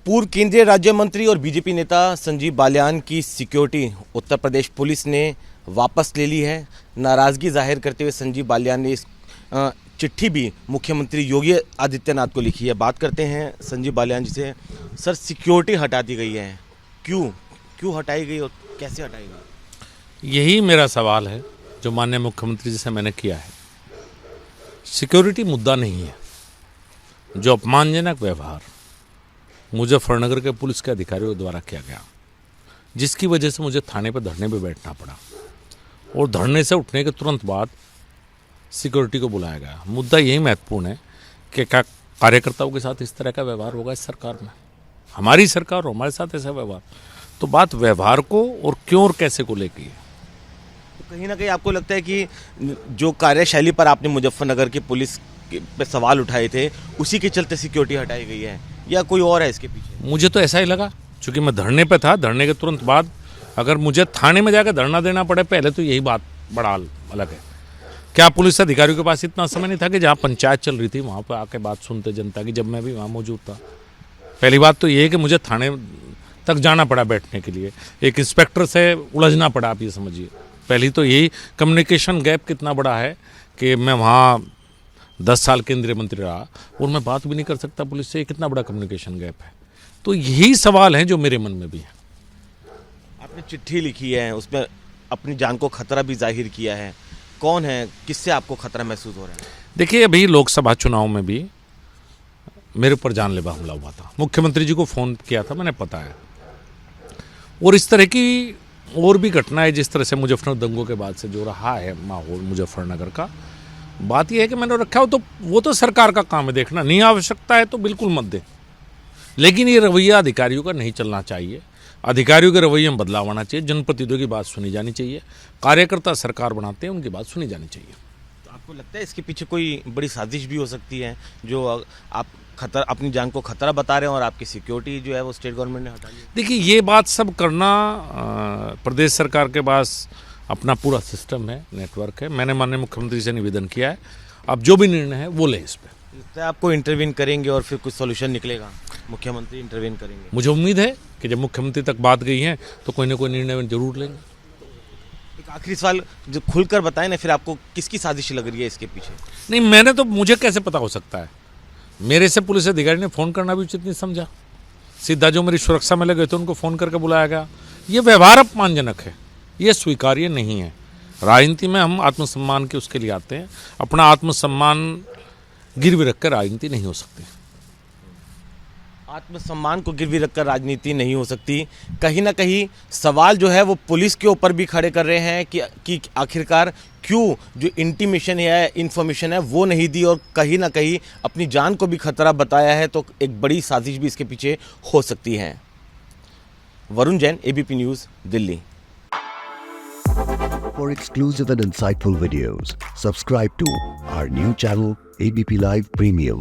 पूर्व केंद्रीय राज्य मंत्री और बीजेपी नेता संजीव बालियान की सिक्योरिटी उत्तर प्रदेश पुलिस ने वापस ले ली है। नाराज़गी जाहिर करते हुए संजीव बालियान ने इस चिट्ठी भी मुख्यमंत्री योगी आदित्यनाथ को लिखी है। बात करते हैं संजीव बालियान जी से। सर, सिक्योरिटी हटा दी गई है, क्यों हटाई गई और कैसे हटाई गई? यही मेरा सवाल है जो माननीय मुख्यमंत्री जी से मैंने किया है। सिक्योरिटी मुद्दा नहीं है। जो अपमानजनक व्यवहार मुजफ्फरनगर के पुलिस के अधिकारियों द्वारा किया गया, जिसकी वजह से मुझे थाने पर धरने पे बैठना पड़ा और धरने से उठने के तुरंत बाद सिक्योरिटी को बुलाया गया। मुद्दा यही महत्वपूर्ण है कि क्या कार्यकर्ताओं के साथ इस तरह का व्यवहार होगा इस सरकार में? हमारी सरकार और हमारे साथ ऐसा व्यवहार? तो बात व्यवहार को और क्यों और कैसे को लेकर है। तो कहीं ना कहीं आपको लगता है कि जो कार्यशैली पर आपने मुजफ्फरनगर की पुलिस पे सवाल उठाए थे, उसी के चलते सिक्योरिटी हटाई गई है या कोई और है इसके पीछे? मुझे तो ऐसा ही लगा, क्योंकि मैं धरने पे था। धरने के तुरंत बाद अगर मुझे थाने में जाकर धरना देना पड़े पहले, तो यही बात बड़ा अलग है। क्या पुलिस अधिकारियों के पास इतना समय नहीं था कि जहाँ पंचायत चल रही थी वहाँ पर आके बात सुनते जनता की, जब मैं भी वहाँ मौजूद था? पहली बात तो ये है कि मुझे थाने तक जाना पड़ा बैठने के लिए, एक इंस्पेक्टर से उलझना पड़ा। आप ये समझिए, पहली तो यही कम्युनिकेशन गैप कितना बड़ा है कि मैं वहाँ 10 साल केंद्रीय मंत्री रहा और मैं बात भी नहीं कर सकता पुलिस से। कितना बड़ा कम्युनिकेशन गैप है। तो यही सवाल है जो मेरे मन में भी है। आपने चिट्ठी लिखी है, उसमें अपनी जान को खतरा भी जाहिर किया है। कौन है, किससे आपको खतरा महसूस हो रहा है? देखिए, अभी लोकसभा चुनाव में भी मेरे ऊपर जानलेवा हमला हुआ था। मुख्यमंत्री जी को फ़ोन किया था मैंने, पता है। और इस तरह की और भी घटनाएं जिस तरह से मुजफ्फरनगर दंगों के बाद से जो रहा है माहौल मुजफ्फरनगर का, बात यह है कि मैंने रखा हो तो वो तो सरकार का काम है देखना। नहीं आवश्यकता है तो बिल्कुल मत दे, लेकिन ये रवैया अधिकारियों का नहीं चलना चाहिए। अधिकारियों के रवैये में बदलाव आना चाहिए। जनप्रतिनिधियों की बात सुनी जानी चाहिए। कार्यकर्ता सरकार बनाते हैं, उनकी बात सुनी जानी चाहिए। तो आपको लगता है इसके पीछे कोई बड़ी साजिश भी हो सकती है, जो आप खतरा, अपनी जान को खतरा बता रहे हैं और आपकी सिक्योरिटी जो है वो स्टेट गवर्नमेंट ने हटा ली? देखिए, ये बात सब करना प्रदेश सरकार के पास अपना पूरा सिस्टम है, नेटवर्क है। मैंने माननीय मुख्यमंत्री से निवेदन किया है, अब जो भी निर्णय है वो ले इस पर। लगता है आपको इंटरवीन करेंगे और फिर कुछ सॉल्यूशन निकलेगा? मुख्यमंत्री इंटरवीन करेंगे? मुझे उम्मीद है कि जब मुख्यमंत्री तक बात गई है तो कोई ना कोई निर्णय जरूर लेंगे। एक आखिरी सवाल, जो खुलकर बताएं ना, फिर आपको किसकी साजिश लग रही है इसके पीछे? नहीं, मैंने तो, मुझे कैसे पता हो सकता है? मेरे से पुलिस अधिकारी ने फ़ोन करना भी उचित नहीं समझा। सीधा जो मेरी सुरक्षा में लगे थे उनको फ़ोन करके बुलाया गया। ये व्यवहार अपमानजनक है, ये स्वीकार्य नहीं है। राजनीति में हम आत्मसम्मान के उसके लिए आते हैं। अपना आत्मसम्मान गिरवी रखकर राजनीति नहीं हो सकती। आत्मसम्मान को गिरवी रखकर राजनीति नहीं हो सकती। कहीं ना कहीं सवाल जो है वो पुलिस के ऊपर भी खड़े कर रहे हैं कि आखिरकार क्यों जो इंटीमेशन है, इन्फॉर्मेशन है, वो नहीं दी और कहीं ना कहीं अपनी जान को भी खतरा बताया है। तो एक बड़ी साजिश भी इसके पीछे हो सकती है। Varun Jain, ABP news, Delhi. For exclusive and insightful videos, subscribe to our new channel ABP Live Premium.